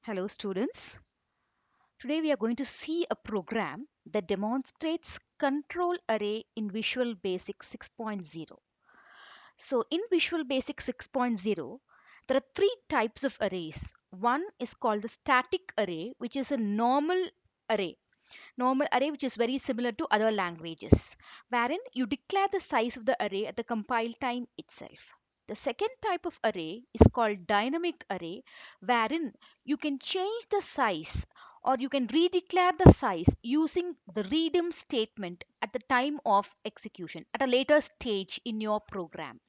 Hello students. Today we are going to see a program that demonstrates control array in Visual Basic 6.0. So in Visual Basic 6.0, there are three types of arrays. One is called the static array, which is a array. Normal array which is very similar to other languages, wherein you declare the size of the array at the compile time itself. The second type of array is called dynamic array, wherein you can change the size or you can redeclare the size using the redim statement at the time of execution at a later stage in your program.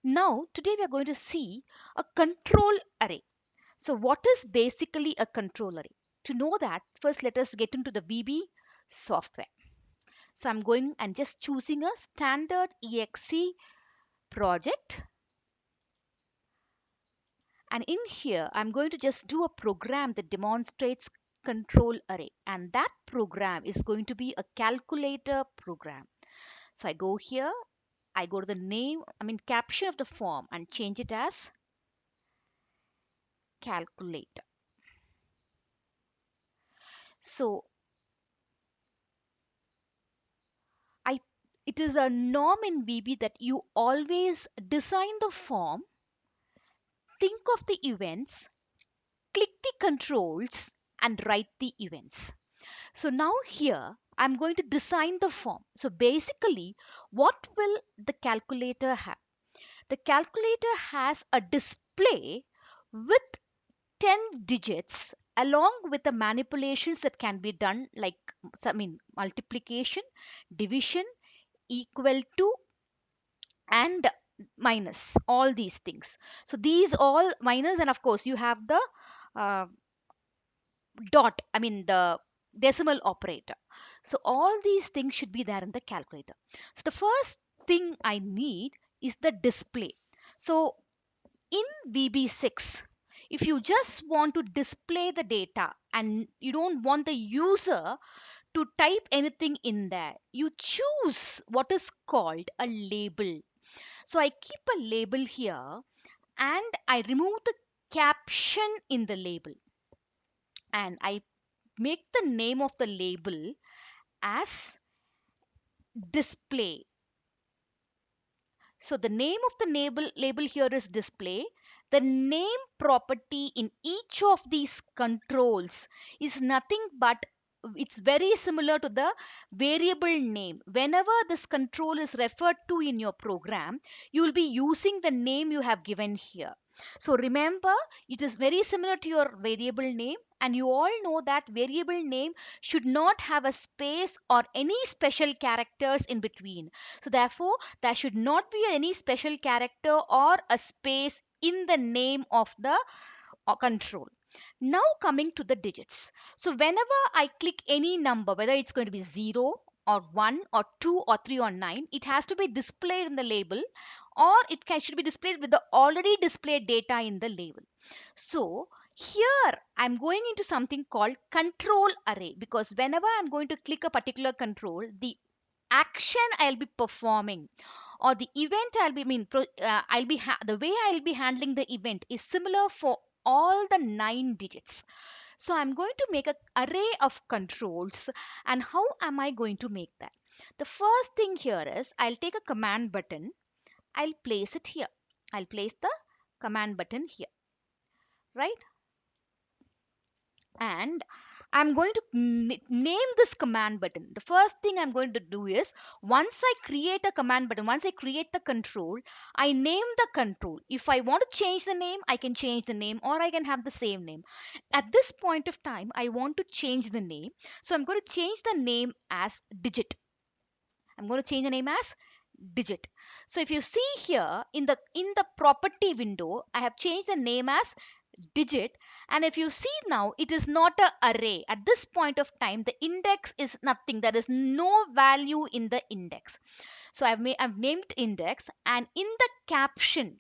Now, today we are going to see a control array. So what is basically a control array? To know that, first let us get into the VB software. So I'm going and just choosing a standard exe project, and in here I'm going to just do a program that demonstrates control array, and that program is going to be a calculator program. So I go here, I go to the caption of the form and change it as calculator. So I it is a norm in VB that you always design the form, think of the events, click the controls, and write the events. So now here I'm going to design the form. So basically, what will the calculator have? The calculator has a display with 10 digits along with the manipulations that can be done, like multiplication, division, equal to, and minus, all these things. So these all minus, and of course you have the uh, the decimal operator. So all these things should be there in the calculator. So the first thing I need is the display. So in VB6, if you just want to display the data and you don't want the user to type anything in there, you choose what is called a label. So I keep a label here and I remove the caption in the label, and I make the name of the label as display. So the name of the label here is display. The name property in each of these controls is nothing but it's very similar to the variable name. Whenever this control is referred to in your program, you will be using the name you have given here. So remember, it is very similar to your variable name, and you all know that variable name should not have a space or any special characters in between. So therefore, there should not be any special character or a space in the name of the control. Now coming to the digits. So whenever I click any number, whether it's going to be 0 or 1 or 2 or 3 or 9, it has to be displayed in the label, or should be displayed with the already displayed data in the label. So here I'm going into something called control array, because whenever I'm going to click a particular control, the action I'll be performing or the event the way I'll be handling the event is similar for all the 9 digits. So I'm going to make an array of controls. And how am I going to make that? The first thing here is I'll take a command button. I'll place it here. I'll place the command button here, right? And I'm going to name this command button. The first thing I'm going to do is, once I create a command button, once I create the control, I name the control. If I want to change the name, I can change the name, or I can have the same name. At this point of time, I want to change the name. So I'm going to change the name as digit. I'm going to change the name as digit. So if you see here in the property window, I have changed the name as digit, and if you see now, it is not a array. At this point of time, the index is nothing. There is no value in the index. So I've named index, and in the caption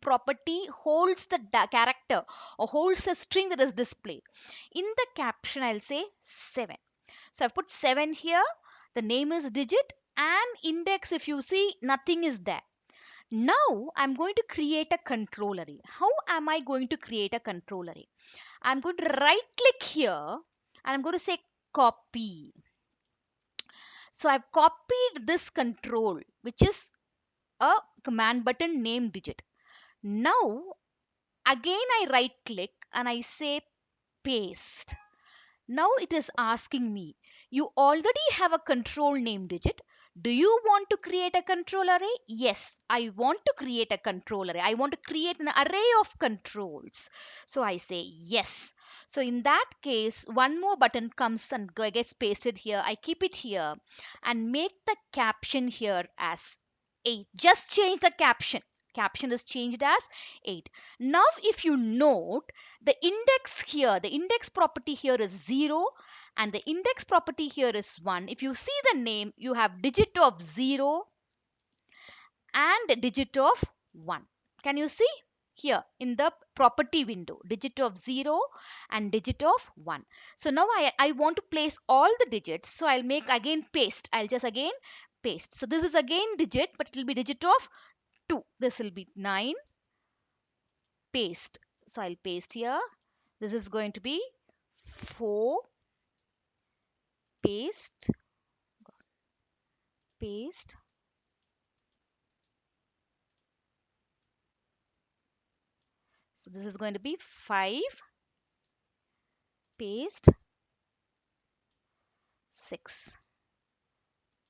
property holds the character or holds a string that is displayed. In the caption, I'll say 7. So I've put 7 here. The name is digit, and index, if you see, nothing is there. Now I'm going to create a control array. How am I going to create a control array? I'm going to right click here and I'm going to say copy. So I've copied this control, which is a command button name digit. Now again I right click and I say paste. Now it is asking me, you already have a control name digit. Do you want to create a control array? Yes, I want to create a control array. I want to create an array of controls. So I say yes. So in that case, one more button comes and gets pasted here. I keep it here and make the caption here as 8. Just change the caption. Caption is changed as 8. Now if you note, the index here, the index property here is 0 and the index property here is 1. If you see the name, you have digit of 0 and digit of 1. Can you see? Here in the property window, digit of 0 and digit of 1. So now I want to place all the digits. So I'll make again paste. I'll just again paste. So this is again digit, but it will be digit of 2. This will be 9, paste. So I'll paste here. This is going to be 4, paste, paste. So this is going to be 5, paste, 6,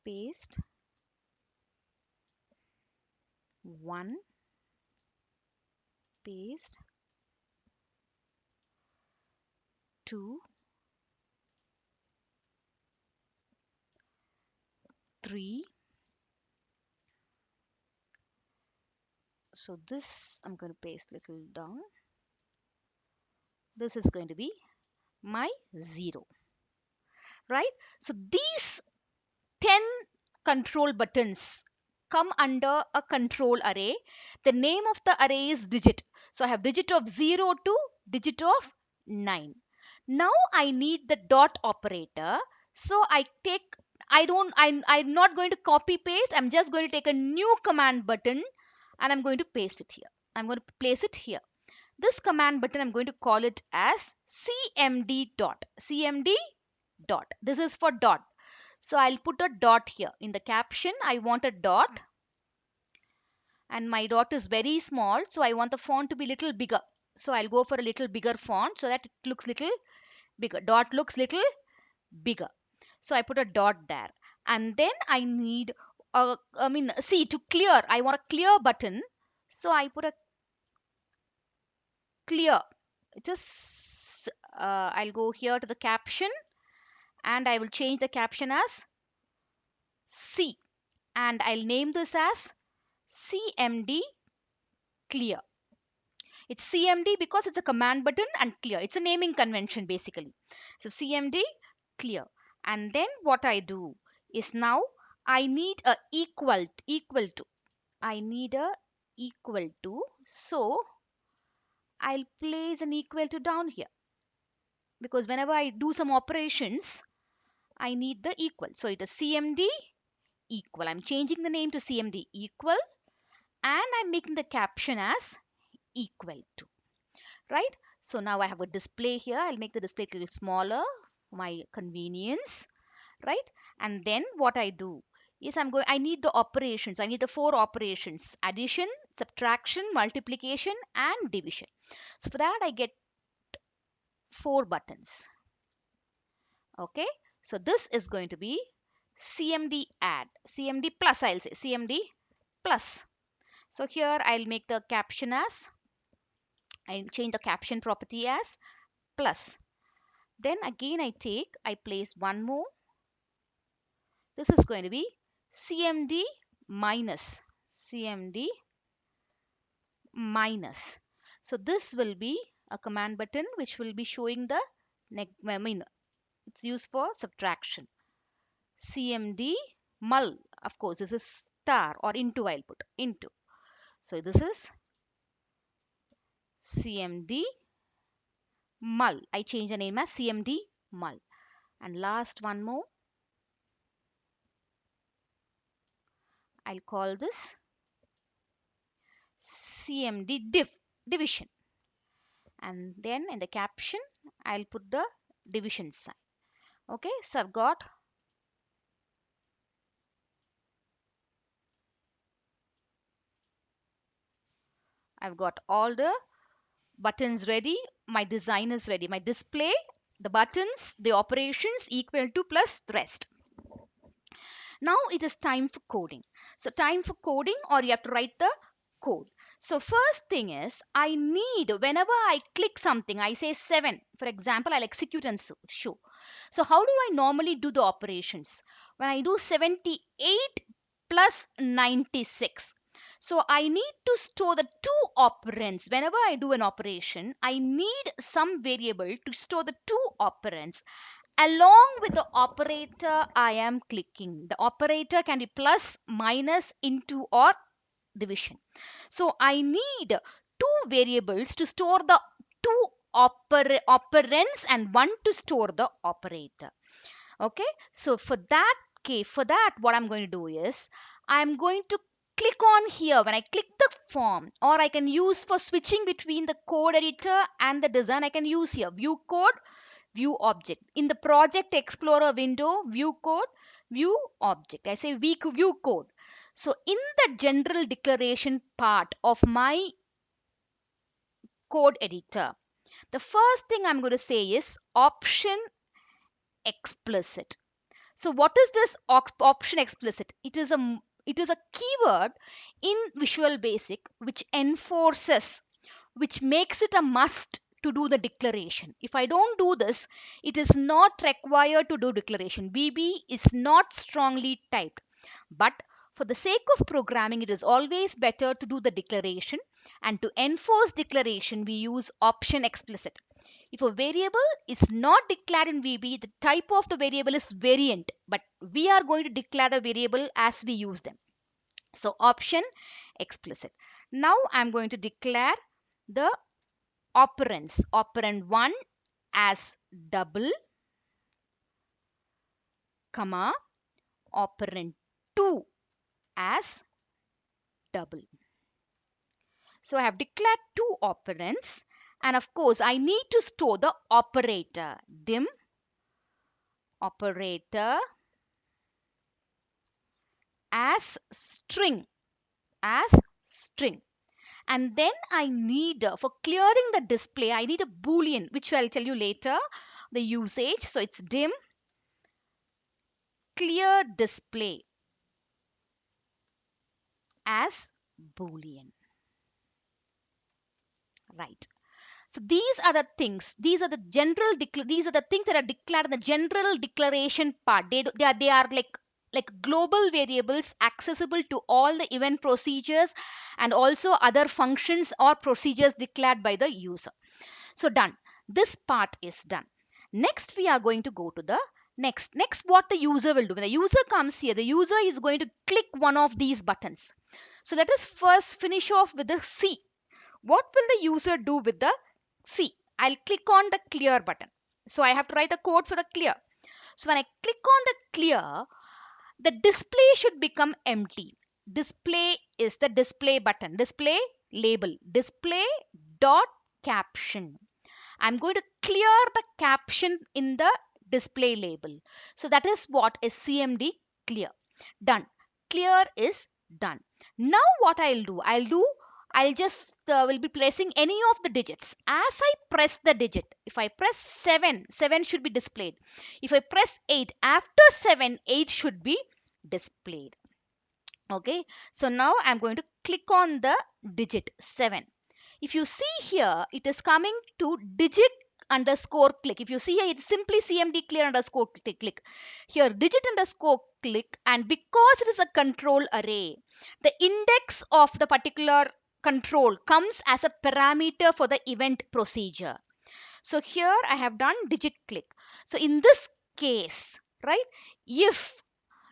paste, 1, paste, 2, 3. So this I'm going to paste little down. This is going to be my 0, right? So these 10 control buttons come under a control array. The name of the array is digit. So I have digit of 0 to digit of 9. Now I need the dot operator. So I'm not going to copy paste. I'm just going to take a new command button and I'm going to paste it here. I'm going to place it here. This command button, I'm going to call it as cmd dot. Cmd dot. This is for dot. So I'll put a dot here. In the caption, I want a dot. And my dot is very small. So I want the font to be little bigger. So I'll go for a little bigger font so that it looks little bigger. Dot looks little bigger. So I put a dot there. And then I need, see, to clear, I want a clear button. So I put a clear. Just, I'll go here to the caption and I will change the caption as C. And I'll name this as CMD clear. It's CMD because it's a command button and clear. It's a naming convention basically. So CMD clear. And then what I do is now I need a equal to. I need a equal to. So I'll place an equal to down here because whenever I do some operations, I need the equal. So it is CMD equal. I'm changing the name to CMD equal and I'm making the caption as equal to. Right? So now I have a display here. I'll make the display a little smaller for my convenience, right? And then what I do is I need the operations. I need the 4 operations: addition, subtraction, multiplication, and division. So for that I get 4 buttons. Okay. So this is going to be CMD add, CMD plus, I'll say CMD plus. So here I'll make the caption as, I'll change the caption property as plus. Then again I place one more. This is going to be CMD minus. CMD minus. So this will be a command button which will be showing the, it's used for subtraction. CMD mul. Of course, this is star or into, I'll put into. So this is CMD mul. I change the name as CMD mul. And last one more. I'll call this CMD division. And then in the caption, I'll put the division sign. Okay, so I've got all the buttons ready. My design is ready. My display, the buttons, the operations equal to plus the rest. Now it is time for coding. So time for coding, or you have to write the code. So first thing is, I need, whenever I click something, I say 7. For example, I'll execute and show. So how do I normally do the operations? When I do 78 plus 96. So I need to store the two operands. Whenever I do an operation, I need some variable to store the two operands along with the operator I am clicking. The operator can be plus, minus, into, or division. So I need two variables to store the two operands and one to store the operator. Okay, so for that, what I'm going to do is I'm going to click on here. When I click the form, or I can use for switching between the code editor and the design, I can use here view code, view object. In the project explorer window, view code, view object. I say view code. So in the general declaration part of my code editor, the first thing I'm going to say is option explicit. So what is this option explicit? It is a keyword in Visual Basic which enforces, which makes it a must to do the declaration. If I don't do this, it is not required to do declaration. VB is not strongly typed. But for the sake of programming, it is always better to do the declaration. And to enforce declaration, we use option explicit. If a variable is not declared in VB, the type of the variable is variant, but we are going to declare the variable as we use them. So option explicit. Now I'm going to declare the operands. Operand 1 as double, comma, operand 2 as double. So I have declared two operands, and of course I need to store the operator. Dim operator as string, as string. And then I need, for clearing the display, I need a boolean, which I'll tell you later the usage. So it's dim clear display as boolean. Right. So these are the things. These are the these are the things that are declared in the general declaration part. They are like global variables accessible to all the event procedures and also other functions or procedures declared by the user. So done. This part is done. Next, we are going to go to the next what the user will do. When the user comes here, the user is going to click one of these buttons. So let us first finish off with the C. What will the user do with the C? I'll click on the clear button. So I have to write a code for the clear. So when I click on the clear, the display should become empty. Display is the display button, display label, display dot caption. I'm going to clear the caption in the display label. So that is what is CMD clear. Done. Clear is done. Now what I'll just will be pressing any of the digits. As I press the digit, if I press 7, 7 should be displayed. If I press 8, after 7, 8 should be displayed. Okay, so now I'm going to click on the digit 7. If you see here, it is coming to digit underscore click. If you see here, it's simply CMD clear underscore click. Here, digit underscore click, and because it is a control array, the index of the particular control comes as a parameter for the event procedure. So here I have done digit click. So in this case, right, if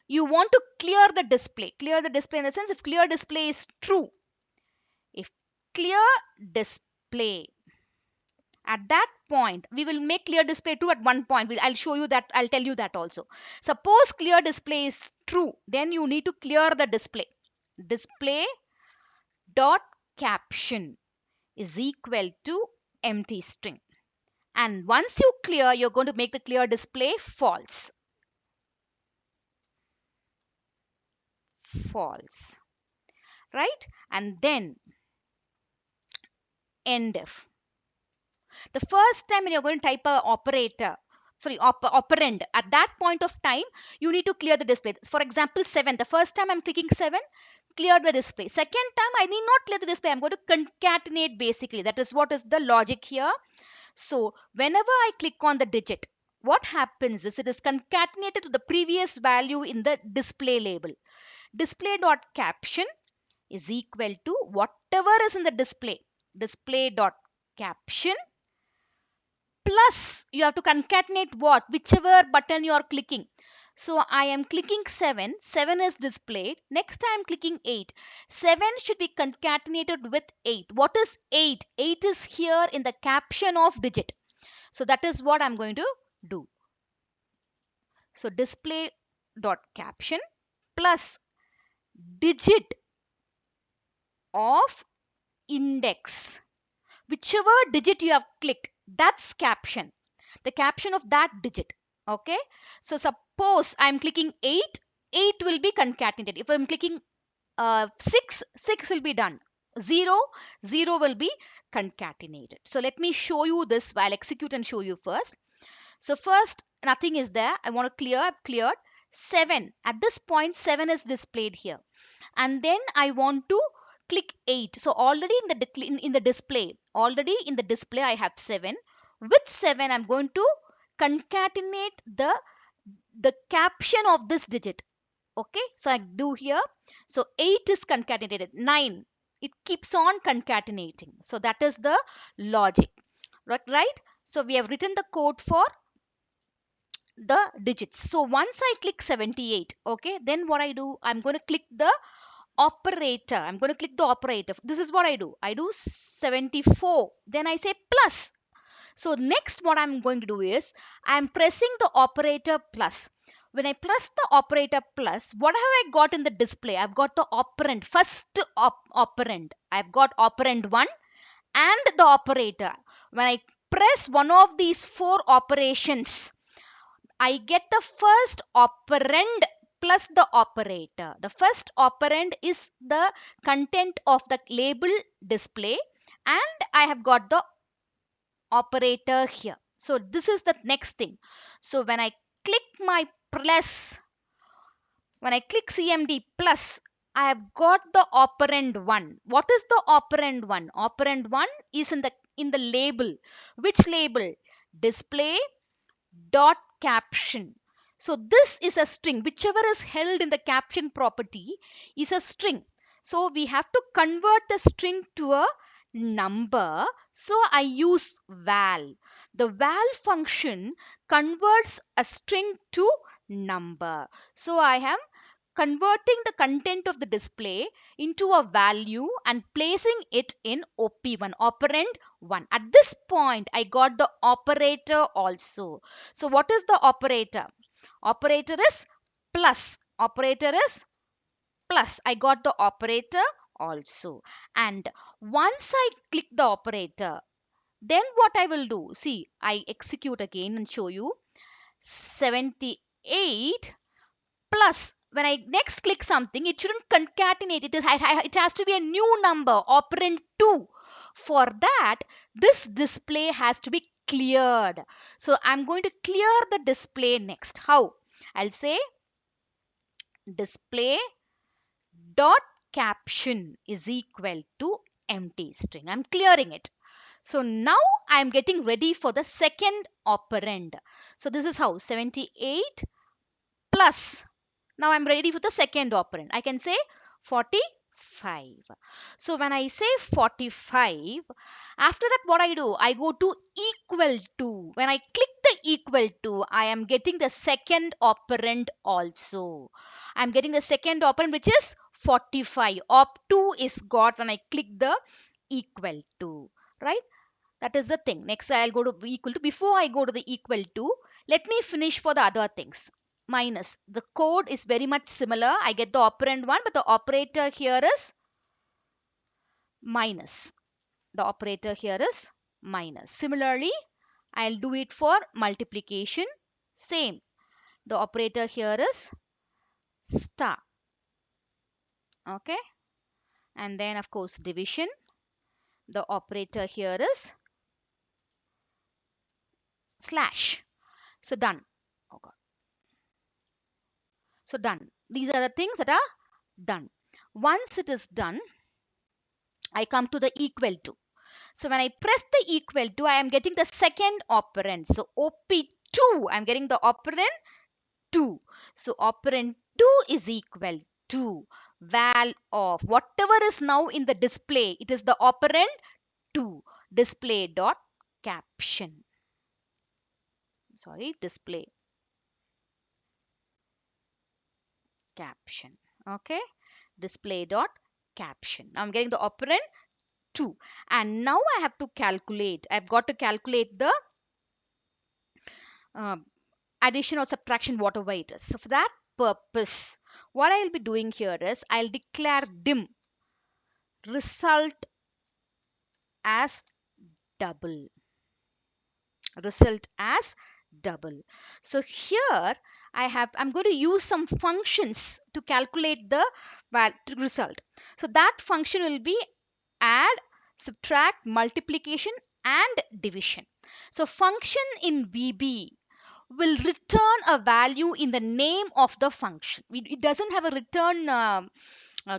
you want to clear the display in the sense, if clear display is true, if clear display, at that point we will make clear display true at one point. I'll show you that, I'll tell you that also. Suppose clear display is true, then you need to clear the display dot caption is equal to empty string. And once you clear, you're going to make the clear display false. False. Right? And then endif. The first time when you're going to type a operator, sorry, operand, at that point of time, you need to clear the display. For example, 7. The first time I'm clicking 7, clear the display. Second time, I need not clear the display. I'm going to concatenate basically. That is what is the logic here. So whenever I click on the digit, what happens is it is concatenated to the previous value in the display label. Display.caption is equal to whatever is in the display. Display.caption plus you have to concatenate what? Whichever button you are clicking. So I am clicking 7. 7 is displayed. Next I am clicking 8. 7 should be concatenated with 8. What is 8? 8 is here in the caption of digit. So that is what I'm going to do. So display dot caption plus digit of index. Whichever digit you have clicked, that's caption. The caption of that digit. Okay. So suppose I'm clicking 8, 8 will be concatenated. If I'm clicking 6, 6 will be done. 0, 0 will be concatenated. So let me show you this. I'll execute and show you first. So first, nothing is there. I want to clear. I've cleared 7. At this point, 7 is displayed here. And then I want to click 8. So already in the display, I have 7. With 7, I'm going to concatenate the caption of this digit. Okay, so I do here. So 8 is concatenated. 9, it keeps on concatenating. So that is the logic. Right? So we have written the code for the digits. So once I click 78, okay, then what I do, I'm going to click the operator. I'm going to click the operator. This is what I do. I do 74. Then I say plus. So next what I'm going to do is I'm pressing the operator plus. When I press the operator plus, what have I got in the display? I've got the operand, first operand. I've got operand 1 and the operator. When I press one of these 4 operations, I get the first operand plus the operator. The first operand is the content of the label display and I have got the operator here. So this is the next thing. So when I click my plus, when I click CMD plus, I have got the operand 1. What is the operand 1? Operand 1 is in the label. Which label? Display dot caption. So this is a string. Whichever is held in the caption property is a string. So we have to convert the string to a number. So I use val. The val function converts a string to number. So I am converting the content of the display into a value and placing it in OP1, operand 1. At this point, I got the operator also. So what is the operator? Operator is plus. Operator is plus. I got the operator also. And once I click the operator, then what I will do? See, I execute again and show you 78 plus when I next click something, it shouldn't concatenate. It has to be a new number, operand 2. For that, this display has to be cleared. So I'm going to clear the display next. How? I'll say display dot caption is equal to empty string. I'm clearing it. So now I'm getting ready for the second operand. So this is how 78 plus. Now I'm ready for the second operand. I can say 45. So when I say 45, after that what I do? I go to equal to. When I click the equal to, I am getting the second operand also. I'm getting the second operand which is 45. Op2 is got when I click the equal to. Right? That is the thing. Next I'll go to equal to. Before I go to the equal to, let me finish for the other things. Minus. The code is very much similar. I get the operand 1, but the operator here is minus. The operator here is minus. Similarly, I'll do it for multiplication. Same. The operator here is star. Okay. And then of course division. The operator here is slash. So done. Oh God. So done. These are the things that are done. Once it is done, I come to the equal to. So when I press the equal to, I am getting the second operand. So OP2, I'm getting the operand 2. So operand 2 is equal to val of whatever is now in the display. It is the operand 2. Display dot caption. Sorry, display caption. Okay, display dot caption. Now I'm getting the operand 2, and now I have to calculate. I've got to calculate the uh, addition or subtraction, whatever it is. So for that purpose, what I'll be doing here is I'll declare dim result as double. Result as double. So here I'm going to use some functions to calculate the result. So that function will be add, subtract, multiplication and division. So function in VB will return a value in the name of the function. It doesn't have a return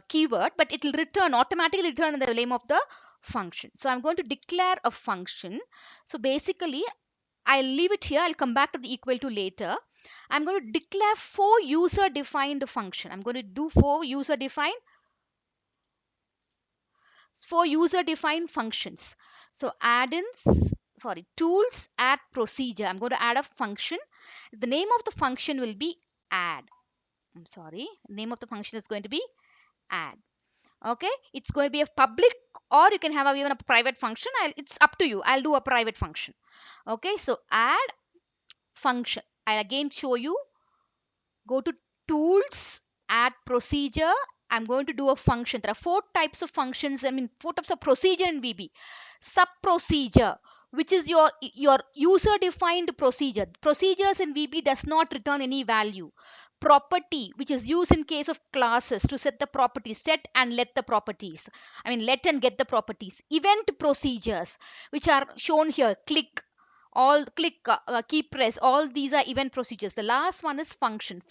keyword, but it will return automatically return in the name of the function. So I'm going to declare a function. So basically I'll leave it here. I'll come back to the equal to later. I'm going to declare 4 user defined function. I'm going to do 4 user defined functions. So tools add procedure. I'm going to add a function. The name of the function will be add. I'm sorry. Name of the function is going to be add. Okay, it's going to be a public, or you can have even a private function. It's up to you. I'll do a private function. Okay, so add function. I'll again show you. Go to tools, add procedure. I'm going to do a function. There are 4 types of functions. 4 types of procedure in VB. Sub procedure, which is your user defined procedure. Procedures in VB does not return any value. Property, which is used in case of classes to set the properties, set and let the properties. Let and get the properties. Event procedures, which are shown here. Click, all click, key press, all these are event procedures. The last one is function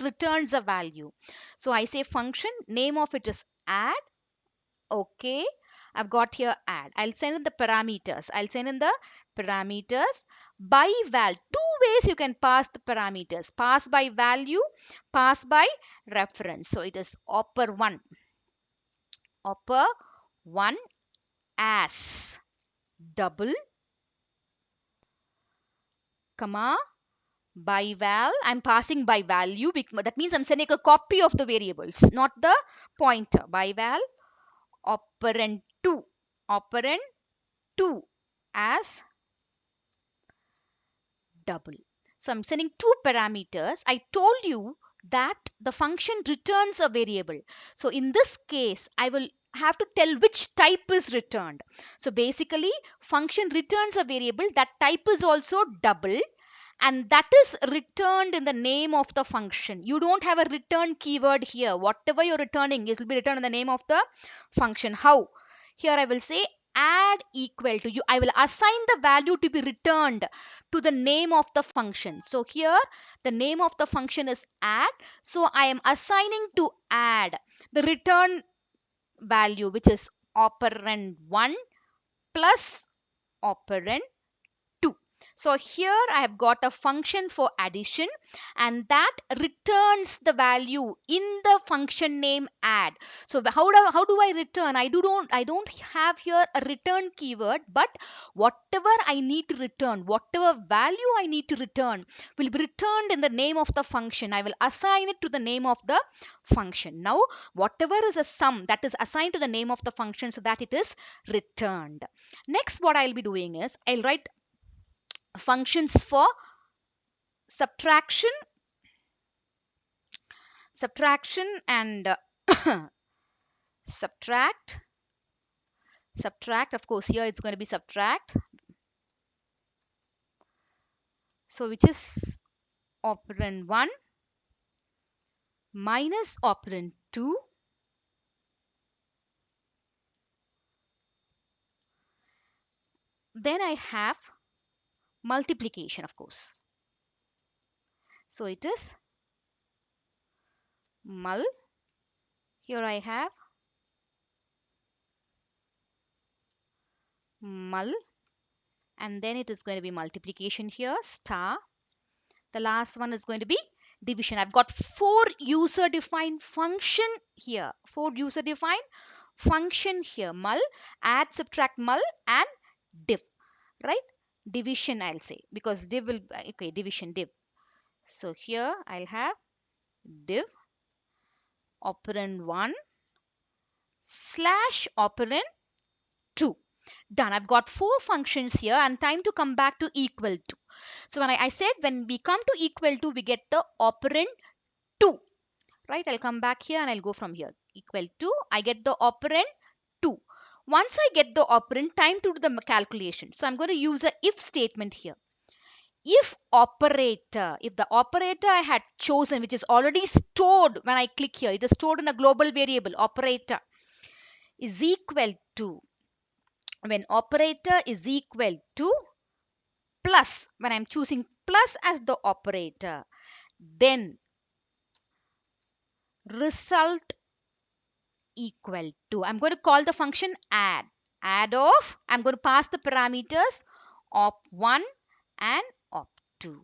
returns a value. So I say function, name of it is add. Okay, I've got here add. I'll send in the parameters. By val. 2 ways you can pass the parameters: pass by value, pass by reference. So it is oper1 as double, comma, by val. I'm passing by value, because that means I'm sending a copy of the variables, not the pointer. By val operand 2 as double. So I'm sending 2 parameters. I told you that the function returns a variable. So in this case, I will have to tell which type is returned. So basically, function returns a variable. That type is also double, and that is returned in the name of the function. You don't have a return keyword here. Whatever you're returning will be returned in the name of the function. How? Here I will say add equal to you. I will assign the value to be returned to the name of the function. So here the name of the function is add. So I am assigning to add the return value, which is operand 1 plus operand 2. So here I have got a function for addition, and that returns the value in the function name add. So how do I return? I don't have here a return keyword, but whatever I need to return, whatever value I need to return will be returned in the name of the function. I will assign it to the name of the function. Now whatever is a sum that is assigned to the name of the function, so that it is returned. Next, what I'll be doing is I'll write functions for subtraction and subtract Subtract, of course, here it's going to be subtract. So which is operand 1 minus operand 2 then I have multiplication, of course. So it is mul. Here I have mul, and then it is going to be multiplication here, star. The last one is going to be division. I've got 4 user defined function here. 4 user defined function here. Mul, add, subtract, mul, and div. Right? Division I'll say, because div will, okay, division, div. So here I'll have div operand 1 slash operand 2. Done. I've got 4 functions here and time to come back to equal to. So when I said when we come to equal to, we get the operand 2. Right? I'll come back here and I'll go from here. Equal to, I get the operand 2. Once I get the operand, time to do the calculation. So I'm going to use a if statement here. If operator, if the operator I had chosen, which is already stored when I click here, it is stored in a global variable, operator is equal to, when operator is equal to plus, when I'm choosing plus as the operator, then result equal to, I'm going to call the function add. Add of, I'm going to pass the parameters op1 and op2.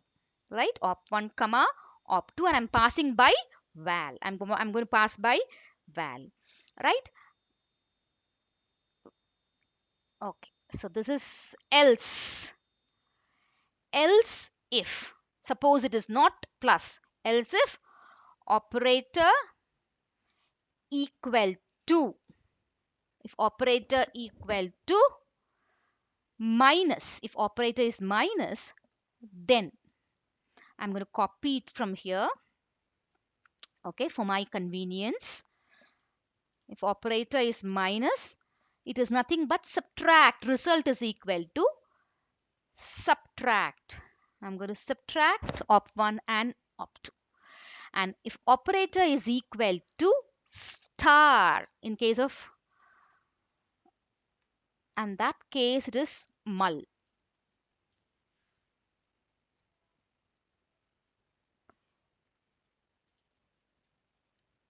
Right? Op1 comma op2, and I'm passing by val. I'm going to pass by val. Right? Okay. So this is else. Else if, suppose it is not plus, else if operator equal to, if operator equal to minus, if operator is minus, then I'm going to copy it from here, okay, for my convenience. If operator is minus, it is nothing but subtract. Result is equal to subtract. I'm going to subtract op1 and op2. And if operator is equal to star, in case of, and that case it is mul.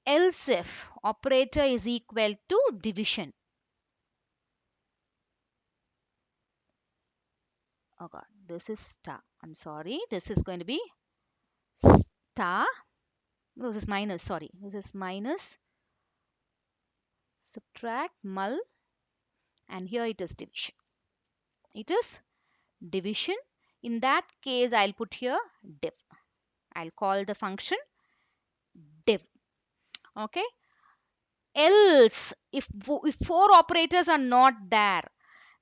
Else if operator is equal to division. Oh god, this is star. I'm sorry, this is going to be star. No, this is minus, sorry. This is minus, subtract, mul, and here it is division. It is division. In that case, I'll put here div. I'll call the function div. Okay. Else, if 4 operators are not there,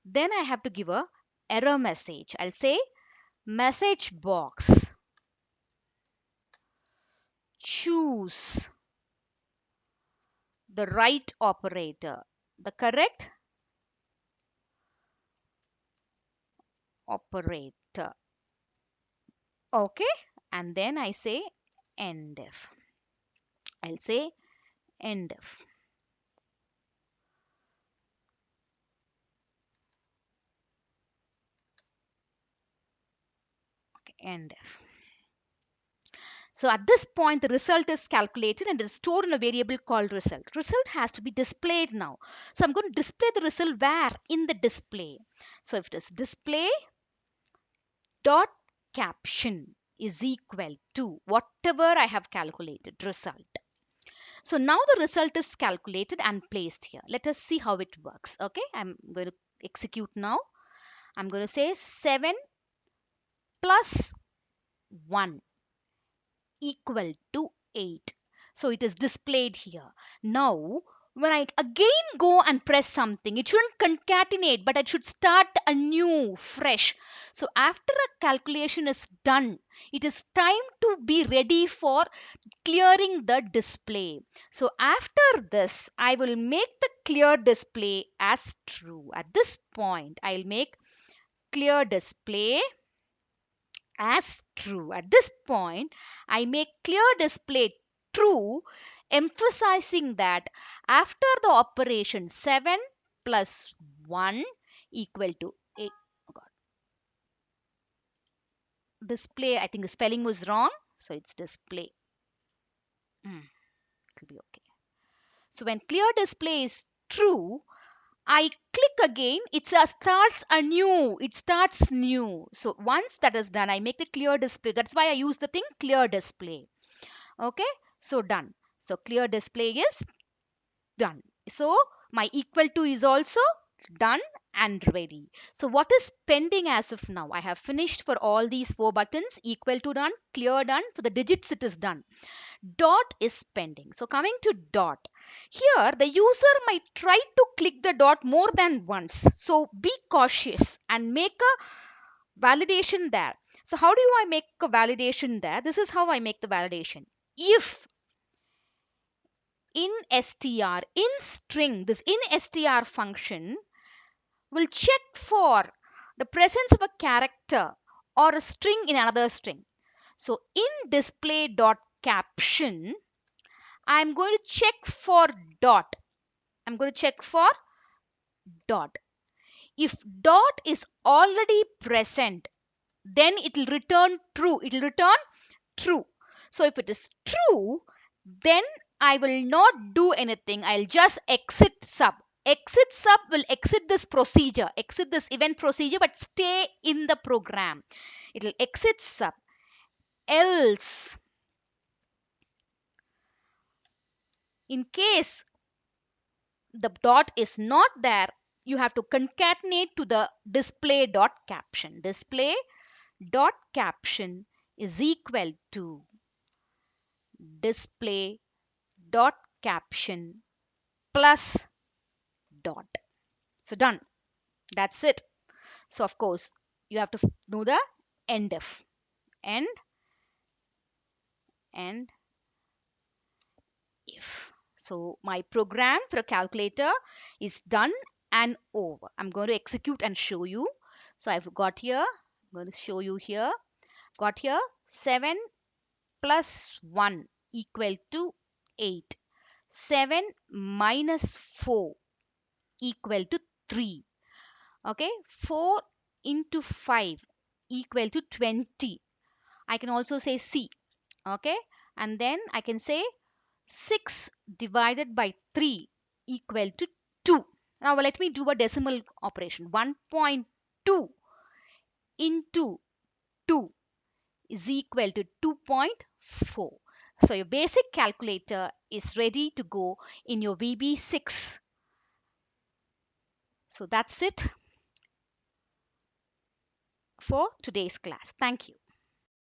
then I have to give a error message. I'll say message box, choose the right operator, the correct operator. Okay. And then I say endif. I'll say endif. Okay, endif. So at this point, the result is calculated and is stored in a variable called result. Result has to be displayed now. So I'm going to display the result where? In the display. So if it is display dot caption is equal to whatever I have calculated, result. So now the result is calculated and placed here. Let us see how it works. Okay, I'm going to execute now. I'm going to say 7 plus 1 equal to 8. So it is displayed here. Now when I again go and press something, it shouldn't concatenate, but it should start anew, fresh. So after a calculation is done, it is time to be ready for clearing the display. So after this, I will make the clear display as true. At this point, I'll make clear display as true. At this point, I make clear display true, emphasizing that after the operation 7 plus 1 equal to 8. Oh God. Display, I think the spelling was wrong. So it's display. It'll be okay. So when clear display is true, I click again, it starts anew. It starts new. So once that is done, I make the clear display. That's why I use the thing clear display. Okay, so done. So clear display is done. So my equal to is also done and ready. So what is pending as of now? I have finished for all these 4 buttons. Equal to done, clear done. For the digits it is done. Dot is pending. So coming to dot, here the user might try to click the dot more than once. So be cautious and make a validation there. So how do I make a validation there? This is how I make the validation. If in str, in string, this in str function will check for the presence of a character or a string in another string. So in display dot caption, I'm going to check for dot. I'm going to check for dot. If dot is already present, then it will return true. It will return true. So if it is true, then I will not do anything. I'll just exit sub. Exit sub will exit this procedure, exit this event procedure, but stay in the program. It will exit sub. Else, in case the dot is not there, you have to concatenate to the display dot caption. Display dot caption is equal to display dot caption plus dot. So done. That's it. So of course you have to do the end if. End and if. So my program for a calculator is done and over. I'm going to execute and show you. So I've got here, I'm going to show you here. Got here 7 plus 1 equal to 8. 7 minus 4 equal to 3. Okay, 4 into 5 equal to 20. I can also say C. Okay, and then I can say 6 divided by 3 equal to 2. Now let me do a decimal operation. 1.2 into 2 is equal to 2.4. So your basic calculator is ready to go in your VB6. So that's it for today's class. Thank you.